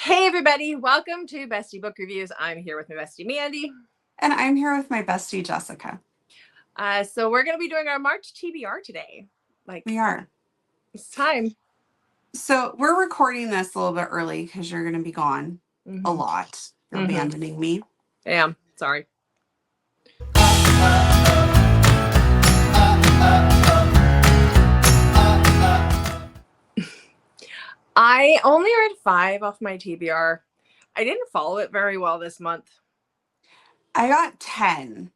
Hey everybody, welcome to Bestie Book Reviews. I'm here with my bestie Mandy. And I'm here with my bestie Jessica. So we're going to be doing our March TBR today. We are. It's time. So we're recording this a little bit early because you're going to be gone a lot. You're abandoning me. I am. Sorry. I only read 5 off my TBR. I didn't follow it very well this month. I got 10.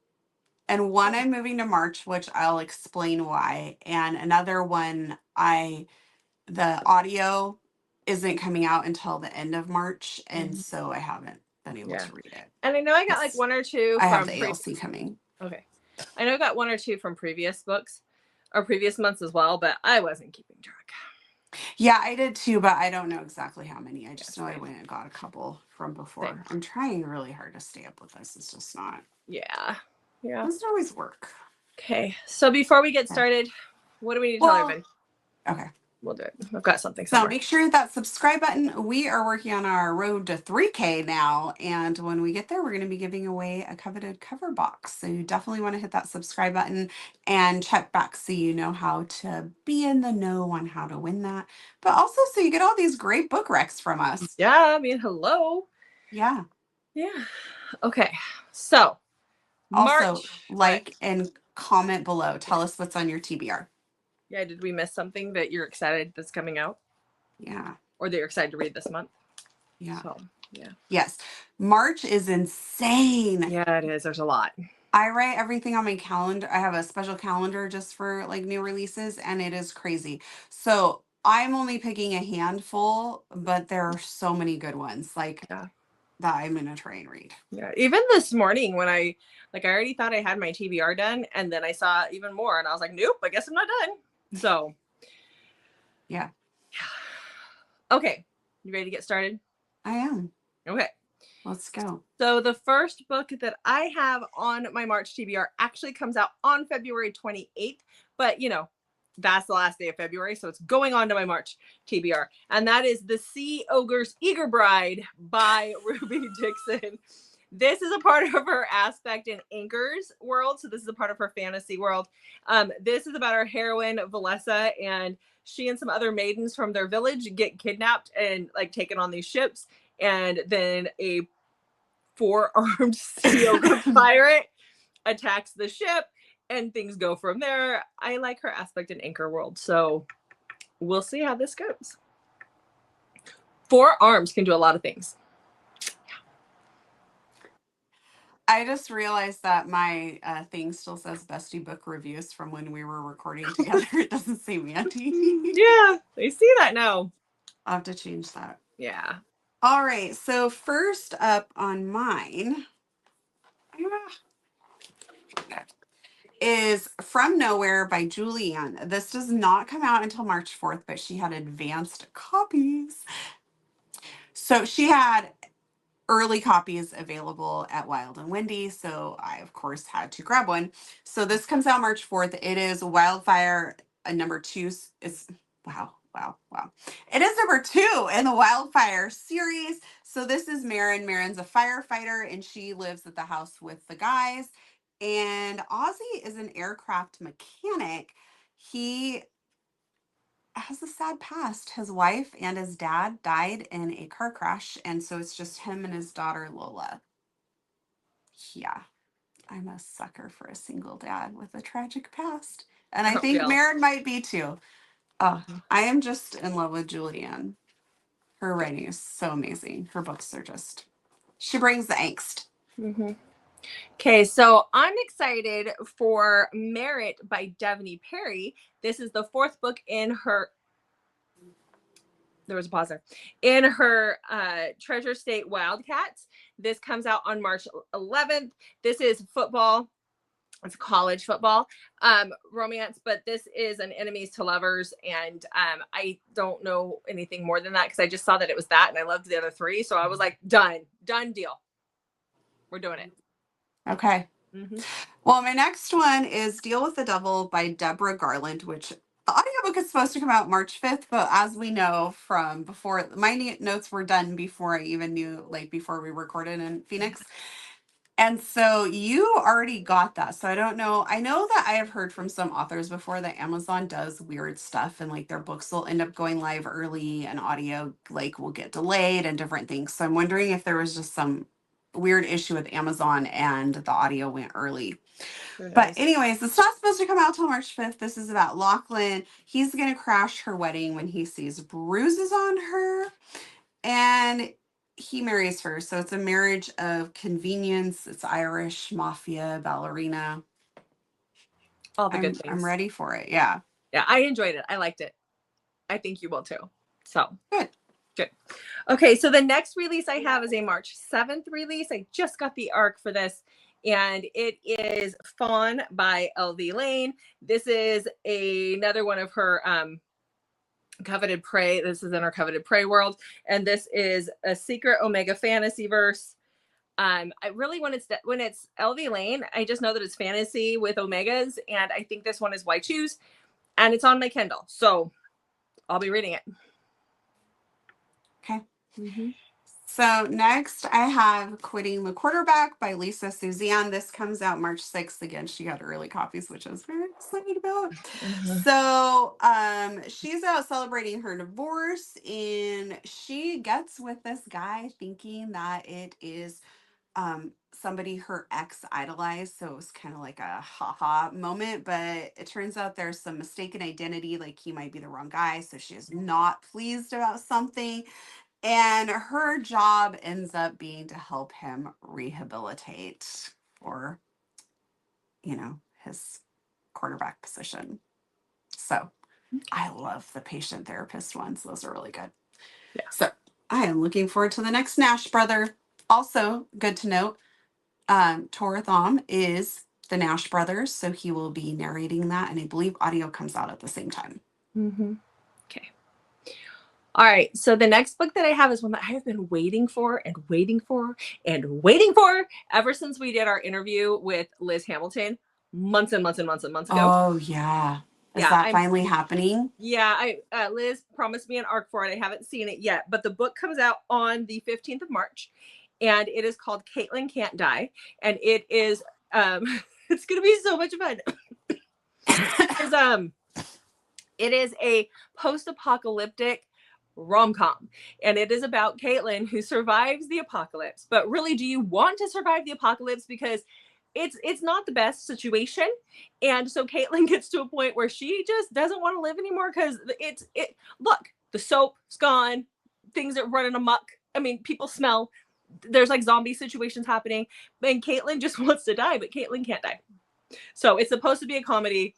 And one I'm moving to March, which I'll explain why. And another one, the audio isn't coming out until the end of March. And so I haven't been able to read it. And I know I got like 1 or 2 I have the ALC coming. Okay. I know I got 1 or 2 from previous books or previous months as well, but I wasn't keeping track. Yeah, I did too, but I don't know exactly how many. I just know I went and got a couple from before. Same. I'm trying really hard to stay up with this. It's just not. Yeah. It doesn't always work. Okay. So before we get started, what do we need to tell everybody? Okay. We'll do it. I've got something somewhere. So make sure you hit that subscribe button. We are working on our road to 3K now. And when we get there, we're going to be giving away a coveted cover box. So you definitely want to hit that subscribe button and check back so you know how to be in the know on how to win that. But also so you get all these great book recs from us. Yeah, I mean, hello. Yeah. Yeah. Okay. So also March, like and comment below. Tell us what's on your TBR. Yeah, did we miss something that you're excited that's coming out? Yeah. Or that you're excited to read this month? Yeah. So, yeah. Yes. March is insane. Yeah, it is. There's a lot. I write everything on my calendar. I have a special calendar just for like new releases, and it is crazy. So I'm only picking a handful, but there are so many good ones like that I'm going to try and read. Yeah. Even this morning when I already thought I had my TBR done, and then I saw even more and I was like, nope, I guess I'm not done. So yeah. Okay. You ready to get started? I am. Okay. Let's go. So the first book that I have on my March TBR actually comes out on February 28th, but you know, that's the last day of February, so it's going on to my March TBR. And that is The Sea Ogre's Eager Bride by Ruby Dixon. This is a part of her Aspect and Anchors world, so this is a part of her fantasy world. This is about our heroine, Valessa, and she and some other maidens from their village get kidnapped and like taken on these ships, and then a 4-armed sea ogre pirate attacks the ship, and things go from there. I like her Aspect and Anchor world, so we'll see how this goes. 4 arms can do a lot of things. I just realized that my thing still says Bestie Book Reviews from when we were recording together. It doesn't say Mandy. Yeah, I see that now. I'll have to change that. Yeah. All right. So first up on mine is From Nowhere by Julianne. This does not come out until March 4th, but she had advanced copies. So she had early copies available at Wild and Windy, so I of course had to grab one. So this comes out March 4th. It is Wildfire number 2. It's wow. It is number 2 in the Wildfire series. So this is Marin. Marin's a firefighter and she lives at the house with the guys. And Ozzy is an aircraft mechanic. He has a sad past. His wife and his dad died in a car crash, and so it's just him and his daughter Lola. Yeah, I'm a sucker for a single dad with a tragic past, and I think Marin might be too. I am just in love with Julianne. Her writing is so amazing. Her books are just, she brings the angst. Okay, so I'm excited for Merit by Devaney Perry. This is the 4th book in her, there was a pause there, in her Treasure State Wildcats. This comes out on March 11th. This is football. It's college football romance, but this is an enemies to lovers, and I don't know anything more than that because I just saw that it was that and I loved the other 3, so I was like, done deal, we're doing it. Okay. Well, my next one is Deal with the Devil by Deborah Garland, which The audiobook is supposed to come out March 5th, but as we know from before, my notes were done before I even knew, like before we recorded in Phoenix. And so you already got that. So I don't know. I know that I have heard from some authors before that Amazon does weird stuff and like their books will end up going live early and audio like will get delayed and different things. So I'm wondering if there was just some weird issue with Amazon and the audio went early. Who But knows? anyways, it's not supposed to come out till March 5th. This is about Lachlan. He's going to crash her wedding when he sees bruises on her. And he marries her. So it's a marriage of convenience. It's Irish, mafia, ballerina. All the good I'm things. ready for it. Yeah. Yeah, I enjoyed it. I liked it. I think you will too. So Good. good. Okay, so the next release I have is a March 7th release. I just got the ARC for this, and it is Fawn by LV Lane. This is another one of her Coveted Prey. This is in our Coveted Prey world, and this is a secret Omega fantasy verse. I really, when it's LV Lane, I just know that it's fantasy with Omegas, and I think this one is Why Choose, and it's on my Kindle, so I'll be reading it. Okay. Mm-hmm. So next I have Quitting the Quarterback by Lisa Suzanne. This comes out March 6th. Again, she got early copies, which I was very excited about. Mm-hmm. So she's out celebrating her divorce and she gets with this guy thinking that it is somebody her ex idolized. So it was kind of like a haha moment, but it turns out there's some mistaken identity, like he might be the wrong guy. So she is not pleased about something. And her job ends up being to help him rehabilitate for, his quarterback position. So I love the patient therapist ones. Those are really good. Yeah. So I am looking forward to the next Nash brother. Also, good to note, Tor Thom is the Nash brothers. So he will be narrating that. And I believe audio comes out at the same time. Mm-hmm. Okay. All right. So the next book that I have is one that I have been waiting for and waiting for and waiting for ever since we did our interview with Liz Hamilton months and months and months and months ago. Oh, yeah. Is Yeah, that finally happening? Yeah, Liz promised me an ARC for it. I haven't seen it yet, but the book comes out on the 15th of March, and it is called Caitlin Can't Die, and it is it's gonna be so much fun. It is a post-apocalyptic rom-com, and it is about Caitlin who survives the apocalypse. But really, do you want to survive the apocalypse? Because it's not the best situation, and so Caitlin gets to a point where she just doesn't want to live anymore because look, the soap's gone, things are running amok. I mean, people smell. There's like zombie situations happening, and Caitlin just wants to die, but Caitlin can't die. So it's supposed to be a comedy,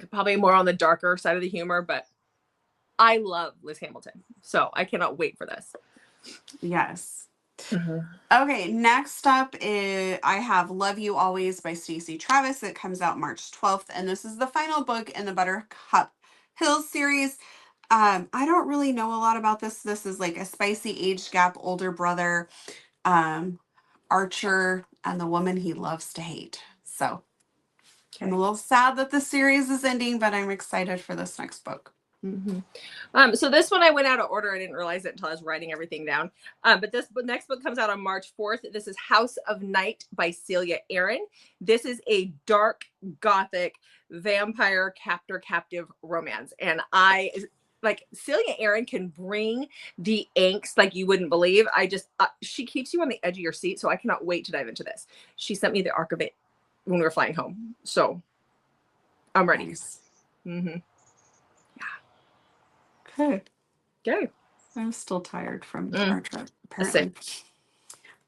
probably more on the darker side of the humor, but I love Liz Hamilton, so I cannot wait for this. Yes. Mm-hmm. Okay, next up is I have Love You Always by Stacey Travis. It comes out March 12th, and this is the final book in the Buttercup Hills series. I don't really know a lot about this. This is like a spicy age gap older brother, Archer, and the woman he loves to hate. So I'm a little sad that the series is ending, but I'm excited for this next book. Mm-hmm. So this one I went out of order. I didn't realize it until I was writing everything down. But this next book comes out on March 4th. This is House of Night by Celia Aaron. This is a dark gothic vampire captive romance, and I like Celia Aaron can bring the angst like you wouldn't believe. She keeps you on the edge of your seat, so I cannot wait to dive into this. She sent me the ARC of it when we were flying home, so I'm ready. Nice. Mm-hmm. Okay. Okay. I'm still tired from our trip, Same. apparently.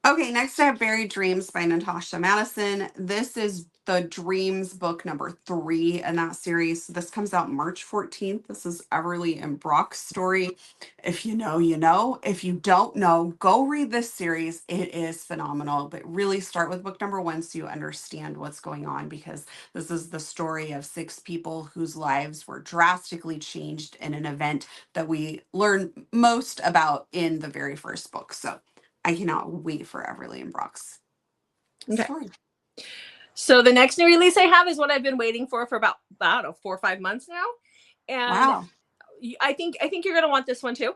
Okay, next I have Buried Dreams by Natasha Madison. This is the Dreams book number 3 in that series. This comes out March 14th. This is Everly and Brock's story. If you know, you know. If you don't know, go read this series. It is phenomenal, but really start with book number 1 so you understand what's going on, because this is the story of 6 people whose lives were drastically changed in an event that we learn most about in the very first book. So I cannot wait for Everly and Brock's story. So the next new release I have is what I've been waiting for about, I don't know, 4 or 5 months now. And Wow. I think you're going to want this one too.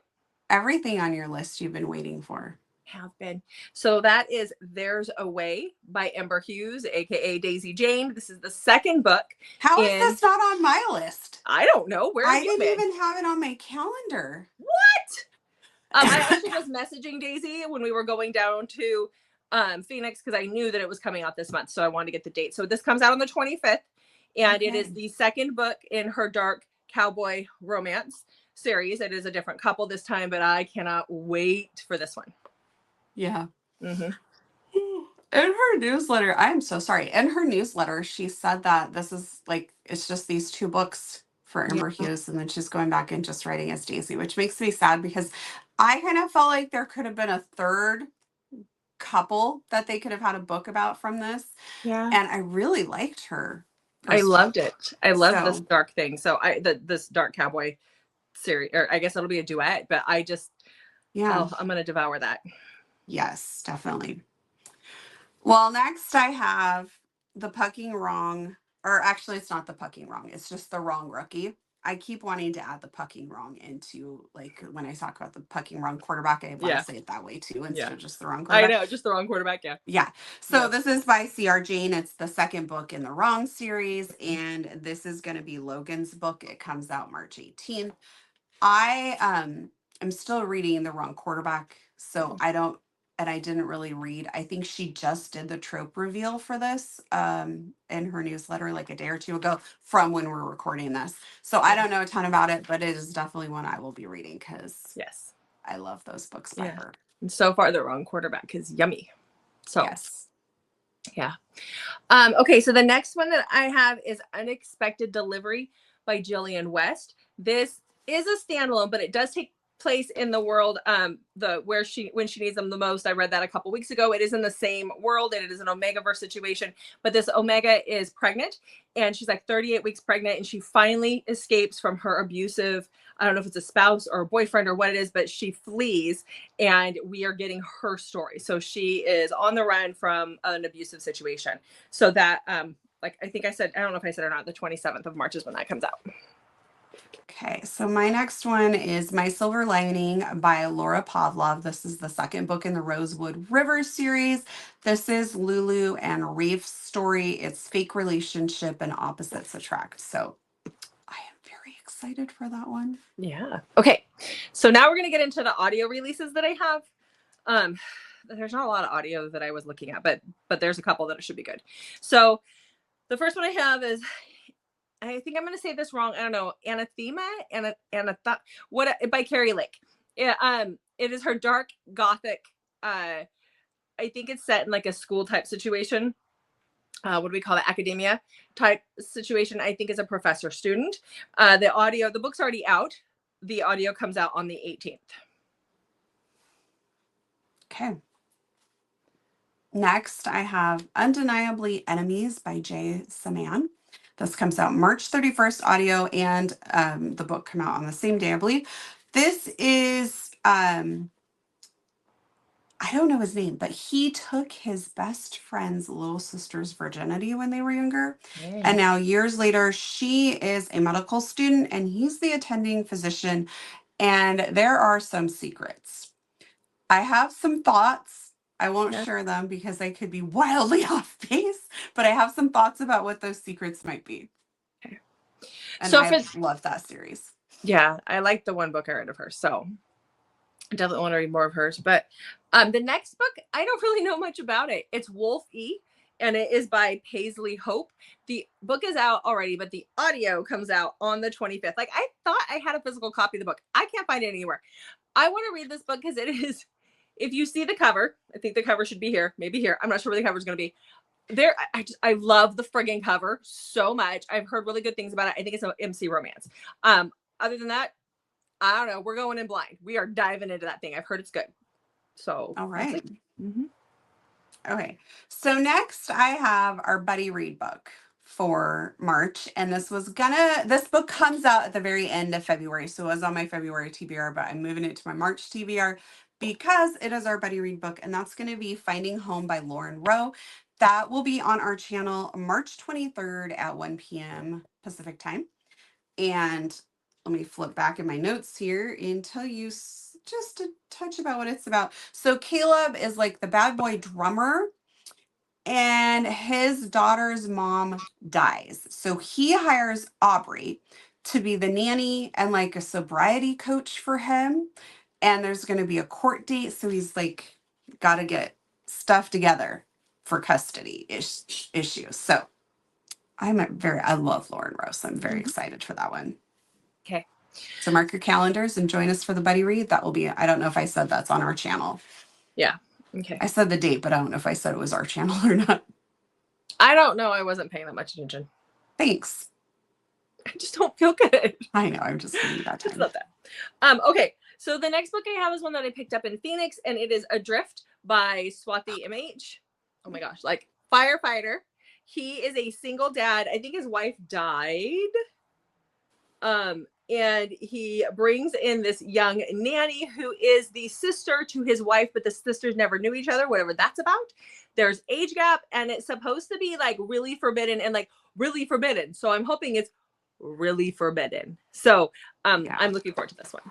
Everything on your list you've been waiting for. Have been. So that is There's a Way by Ember Hughes, aka Daisy Jane. This is the second book. How is this not on my list? I don't know. Where have I you didn't been? even have it on my calendar. What? I actually was messaging Daisy when we were going down to Phoenix because I knew that it was coming out this month. So I wanted to get the date. So this comes out on the 25th. And it is the second book in her dark cowboy romance series. It is a different couple this time, but I cannot wait for this one. Yeah. Mm-hmm. In her newsletter, I'm so sorry. In her newsletter, she said that this is like, it's just these two books for Ember Hughes, and then she's going back and just writing as Daisy, which makes me sad because I kind of felt like there could have been a third couple that they could have had a book about from this. Yeah. And I really liked her. I loved book. it. I loved this dark thing. So this dark cowboy series, or I guess it'll be a duet, but I just, I'm going to devour that. Yes, definitely. Well, next I have The Pucking Wrong, or actually it's not The Pucking Wrong. It's just The Wrong Rookie. I keep wanting to add The Pucking Wrong into, like, when I talk about the Pucking Wrong quarterback, I want to say it that way too, instead of just The Wrong quarterback. I know, just The Wrong Quarterback, yeah. Yeah. So this is by C.R. Jane. It's the second book in the Wrong series, and this is going to be Logan's book. It comes out March 18th. I am still reading The Wrong Quarterback, so I didn't really read. I think she just did the trope reveal for this in her newsletter like a day or two ago from when we're recording this. So I don't know a ton about it, but it is definitely one I will be reading because I love those books by her. And so far, The Wrong Quarterback is yummy. So yeah. Okay, so the next one that I have is Unexpected Delivery by Jillian West. This is a standalone, but it does take place in the world when she needs them the most. I read that a couple weeks ago. It is in the same world, and it is an Omegaverse situation, but this Omega is pregnant, and she's like 38 weeks pregnant, and she finally escapes from her abusive, I don't know if it's a spouse or a boyfriend or what it is, but she flees, and we are getting her story. So she is on the run from an abusive situation. So that like I think I said, I don't know if I said or not, the 27th of March is when that comes out. Okay, so my next one is My Silver Lining by Laura Pavlov. This is the second book in the Rosewood River series. This is Lulu and Reef's story. It's fake relationship and opposites attract. So I am very excited for that one. Yeah. Okay, so now we're going to get into the audio releases that I have. There's not a lot of audio that I was looking at, but there's a couple that should be good. So the first one I have is, I think I'm going to say this wrong. I don't know. Anathema, what by Carrie Lake. It is her dark gothic. I think it's set in like a school type situation. What do we call it? Academia type situation. I think it's a professor student. The book's already out. The audio comes out on the 18th. Okay. Next, I have Undeniably Enemies by Jay Saman. This comes out March 31st, audio and the book come out on the same day, I believe. This is, I don't know his name, but he took his best friend's little sister's virginity when they were younger. And now years later, she is a medical student and he's the attending physician. And there are some secrets. I have some thoughts. I won't share them because they could be wildly off base, but I have some thoughts about what those secrets might be. Okay. And so I love that series. Yeah, I like the one book I read of hers, so I definitely want to read more of hers. But the next book, I don't really know much about it. It's Wolf E, and it is by Paisley Hope. The book is out already, but the audio comes out on the 25th. Like, I thought I had a physical copy of the book. I can't find it anywhere. I want to read this book because it is, if you see the cover, I think the cover should be here, maybe here. I'm not sure where the cover is going to be. There, I love the friggin' cover so much. I've heard really good things about it. I think it's an MC romance. Other than that, I don't know. We're going in blind. We are diving into that thing. I've heard it's good. So, all right. Okay. So next I have our buddy read book for March. And this book comes out at the very end of February. So it was on my February TBR, but I'm moving it to my March TBR because it is our buddy read book. And that's going to be Finding Home by Lauren Rowe. That will be on our channel March 23rd at 1 p.m. Pacific time. And let me flip back in my notes here and tell you just a touch about what it's about. So Caleb is like the bad boy drummer, and his daughter's mom dies. So he hires Aubrey to be the nanny and like a sobriety coach for him. And there's going to be a court date. So he's like, got to get stuff together for custody issues. So I love Lauren Rose. I'm very excited for that one. Okay. So mark your calendars and join us for the buddy read. That will be, I don't know if I said that's on our channel. Yeah. Okay. I said the date, but I don't know if I said it was our channel or not. I don't know. I wasn't paying that much attention. Thanks. I just don't feel good. I know. I'm just giving you that time. Just love that. Okay. So the next book I have is one that I picked up in Phoenix, and it is Adrift by Swati MH. Oh my gosh. Like, firefighter. He is a single dad. I think his wife died. And he brings in this young nanny who is the sister to his wife, but the sisters never knew each other, whatever that's about. There's age gap, and it's supposed to be like really forbidden and like really forbidden. So I'm hoping it's really forbidden. So Yeah. I'm looking forward to this one.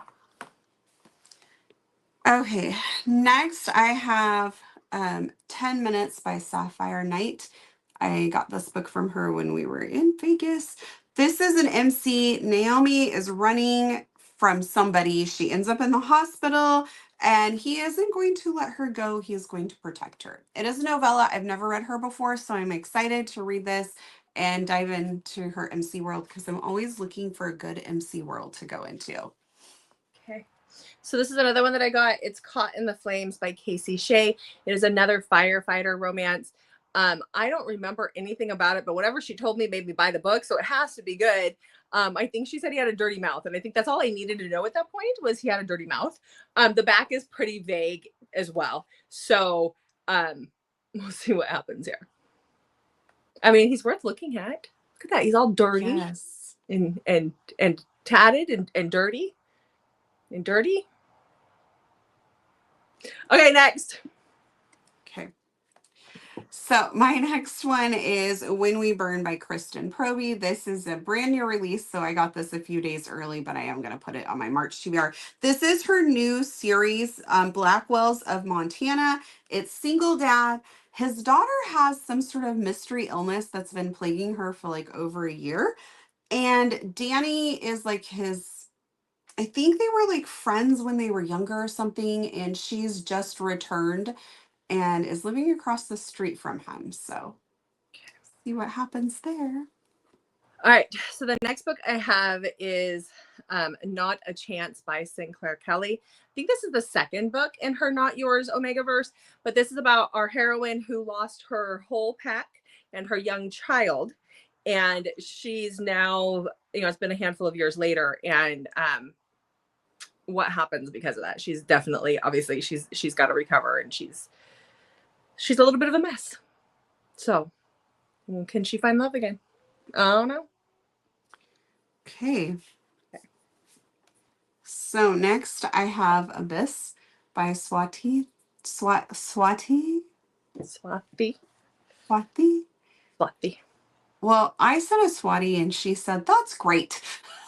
Okay, next I have 10 Minutes by Sapphire Knight. I got this book from her when we were in Vegas. This is an MC. Naomi is running from somebody. She ends up in the hospital, and he isn't going to let her go. He is going to protect her. It is a novella. I've never read her before, so I'm excited to read this and dive into her MC world because I'm always looking for a good MC world to go into. Okay. So this is another one that I got. It's Caught in the Flames by Casey Shea. It is another firefighter romance. I don't remember anything about it, but whatever she told me made me buy the book, so it has to be good. I think she said he had a dirty mouth, and I think that's all I needed to know at that point was he had a dirty mouth. The back is pretty vague as well, so we'll see what happens here. I mean, he's worth looking at. Look at that. He's all dirty. Yes. and tatted and dirty. And dirty. Okay, next. Okay. So my next one is When We Burn by Kristen Proby. This is a brand new release, so I got this a few days early, but I am going to put it on my March TBR. This is her new series, Blackwells of Montana. It's single dad. His daughter has some sort of mystery illness that's been plaguing her for like over a year. And Danny is like I think they were like friends when they were younger or something, and she's just returned and is living across the street from him. So see what happens there. All right. So the next book I have is Not a Chance by Sinclair Kelly. I think this is the second book in her Not Yours Omegaverse, but this is about our heroine who lost her whole pack and her young child. And she's now, it's been a handful of years later. And what happens because of that? She's definitely, obviously, she's got to recover, and she's a little bit of a mess. So can she find love again? I don't know. Okay. So next I have Abyss by Swati. Well, I said a Swati and she said, that's great.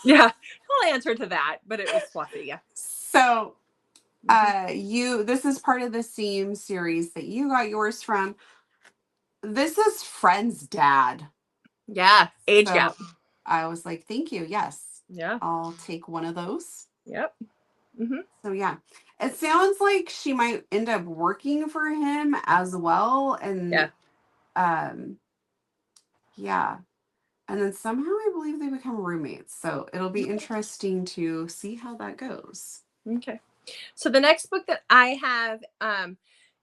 Yeah, I'll answer to that, but it was Swati, yeah. So this is part of the same series that you got yours from. This is Friend's dad. Yeah, age gap. I was like, thank you. Yes. Yeah. I'll take one of those. Yep. Mm-hmm. So yeah, it sounds like she might end up working for him as well. And yeah. And then somehow I believe they become roommates. So it'll be interesting to see how that goes. Okay. So the next book that I have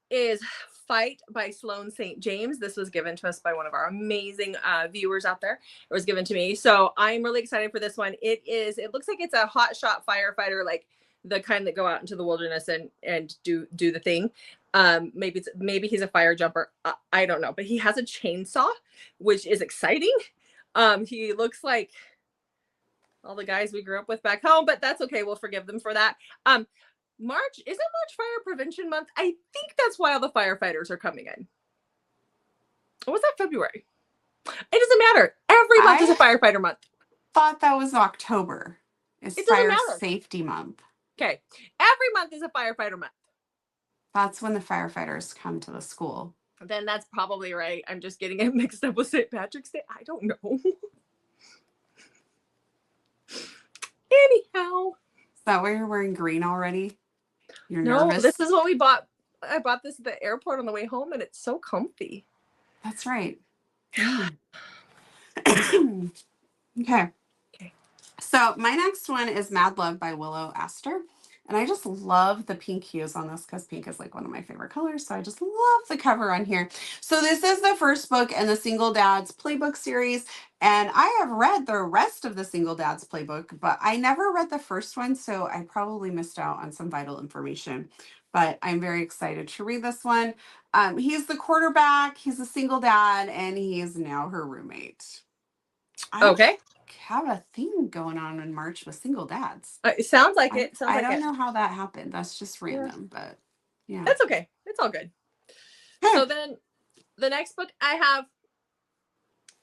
is Fight by Sloane St. James. This was given to us by one of our amazing viewers out there. It was given to me. So I'm really excited for this one. It looks like it's a hotshot firefighter, like the kind that go out into the wilderness and do the thing. Maybe he's a fire jumper. I don't know, but he has a chainsaw, which is exciting. He looks like all the guys we grew up with back home, but that's okay. We'll forgive them for that. March, isn't March Fire Prevention Month? I think that's why all the firefighters are coming in. Or was that February? It doesn't matter. Every month is a firefighter month. Thought that was October. It's It doesn't Fire matter. Safety Month. Okay. Every month is a firefighter month. That's when the firefighters come to the school. Then that's probably right. I'm just getting it mixed up with St. Patrick's Day. I don't know. Anyhow. Is that why you're wearing green already? You're No, nervous? this is what we bought. I bought this at the airport on the way home, and it's so comfy. That's right. Okay. So my next one is Mad Love by Willow Astor. And I just love the pink hues on this because pink is like one of my favorite colors. So I just love the cover on here. So this is the first book in the Single Dads Playbook series. And I have read the rest of the Single Dads Playbook, but I never read the first one. So I probably missed out on some vital information. But I'm very excited to read this one. He's the quarterback. He's a single dad, and he is now her roommate. Okay. Have a thing going on in March with single dads. It sounds like it. I don't know how that happened. That's just random, but yeah. That's okay. It's all good. So then the next book I have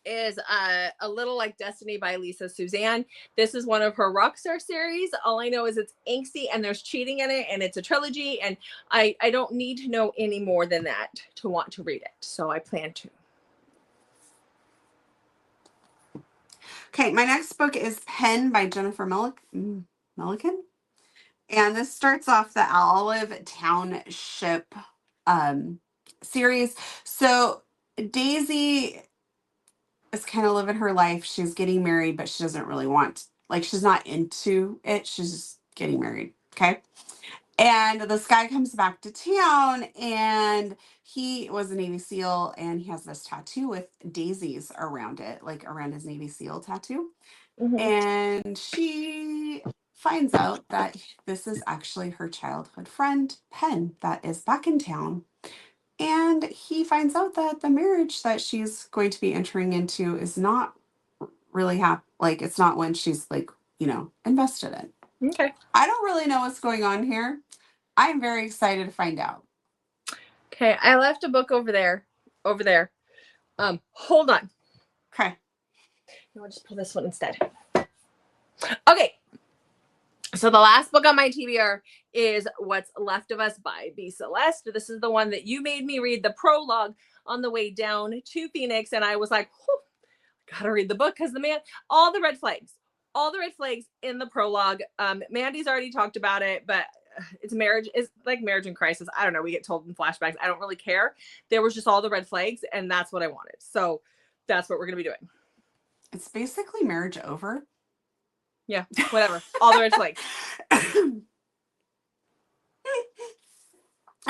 is A Little Like Destiny by Lisa Suzanne. This is one of her Rockstar series. All I know is it's angsty and there's cheating in it and it's a trilogy, and I don't need to know any more than that to want to read it. So I plan to. Okay, my next book is Pen by Jennifer Milliken. And this starts off the Olive Township series. So Daisy is kind of living her life. She's getting married, but she doesn't really want, like, she's not into it. She's just getting married. Okay. And this guy comes back to town, and he was a Navy SEAL, and he has this tattoo with daisies around it, like around his Navy SEAL tattoo. Mm-hmm. And she finds out that this is actually her childhood friend, Pen, that is back in town. And he finds out that the marriage that she's going to be entering into is not really like, it's not one she's like, invested in. Okay. I don't really know what's going on here. I'm very excited to find out. Okay, I left a book over there. Hold on. Okay. I'll just pull this one instead. Okay. So the last book on my TBR is What's Left of Us by B. Celeste. This is the one that you made me read the prologue on the way down to Phoenix. And I was like, gotta read the book because all the red flags in the prologue. Mandy's already talked about it, but it's like marriage in crisis. I don't know. We get told in flashbacks. I don't really care. There was just all the red flags, and that's what I wanted. So that's what we're going to be doing. It's basically Marriage Over. Yeah, whatever. All the red flags.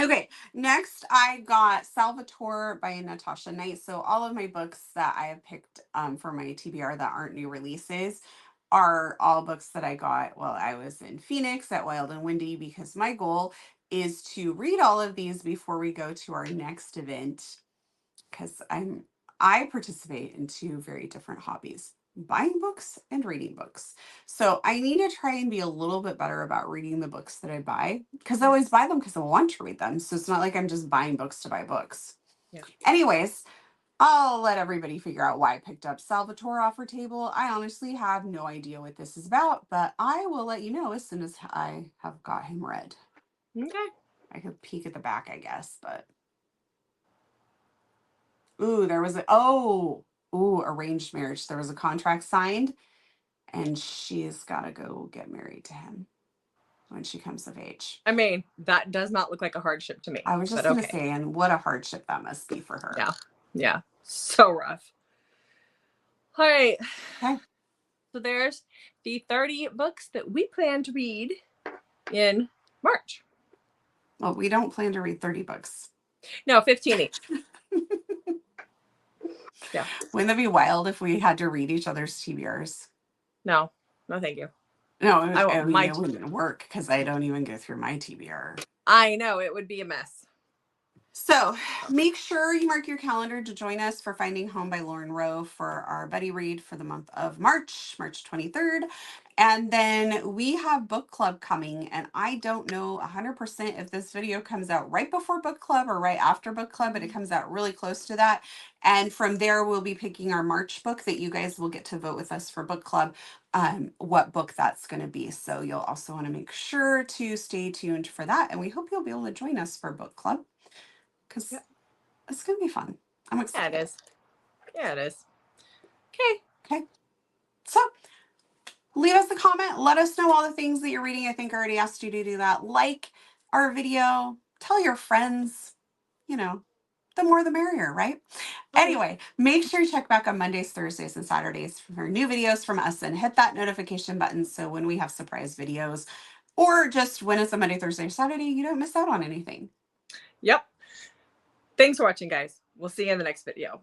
Okay, next I got Salvatore by Natasha Knight. So all of my books that I have picked for my TBR that aren't new releases are all books that I got while I was in Phoenix at Wild and Windy, because my goal is to read all of these before we go to our next event, because I participate in two very different hobbies: buying books and reading books. So I need to try and be a little bit better about reading the books that I buy, because I always buy them because I want to read them. So it's not like I'm just buying books to buy books. Yeah. Anyways, I'll let everybody figure out why I picked up Salvatore off her table. I honestly have no idea what this is about, but I will let you know as soon as I have got him read. Okay. I could peek at the back, I guess, but... Ooh, there was arranged marriage. There was a contract signed, and she's got to go get married to him when she comes of age. I mean, that does not look like a hardship to me. I was just going to say, and what a hardship that must be for her. Yeah. So rough. All right. Okay. So there's the 30 books that we plan to read in March. Well, we don't plan to read 30 books. No, 15 each. Yeah. Wouldn't that be wild if we had to read each other's TBRs? No, thank you. No, it wouldn't work because I don't even go through my TBR. I know, it would be a mess. So make sure you mark your calendar to join us for Finding Home by Lauren Rowe for our buddy read for the month of March 23rd. And then we have book club coming, and I don't know 100% if this video comes out right before book club or right after book club, but it comes out really close to that. And from there, we'll be picking our March book that you guys will get to vote with us for book club. what book that's going to be. So you'll also want to make sure to stay tuned for that. And we hope you'll be able to join us for book club because it's going to be fun. I'm excited. Yeah, it is. Yeah, it is. Okay. Okay. So leave us a comment. Let us know all the things that you're reading. I think I already asked you to do that. Like our video. Tell your friends. You know, the more the merrier, right? Anyway, make sure you check back on Mondays, Thursdays, and Saturdays for new videos from us and hit that notification button so when we have surprise videos or just when it's a Monday, Thursday, or Saturday, you don't miss out on anything. Yep. Thanks for watching, guys. We'll see you in the next video.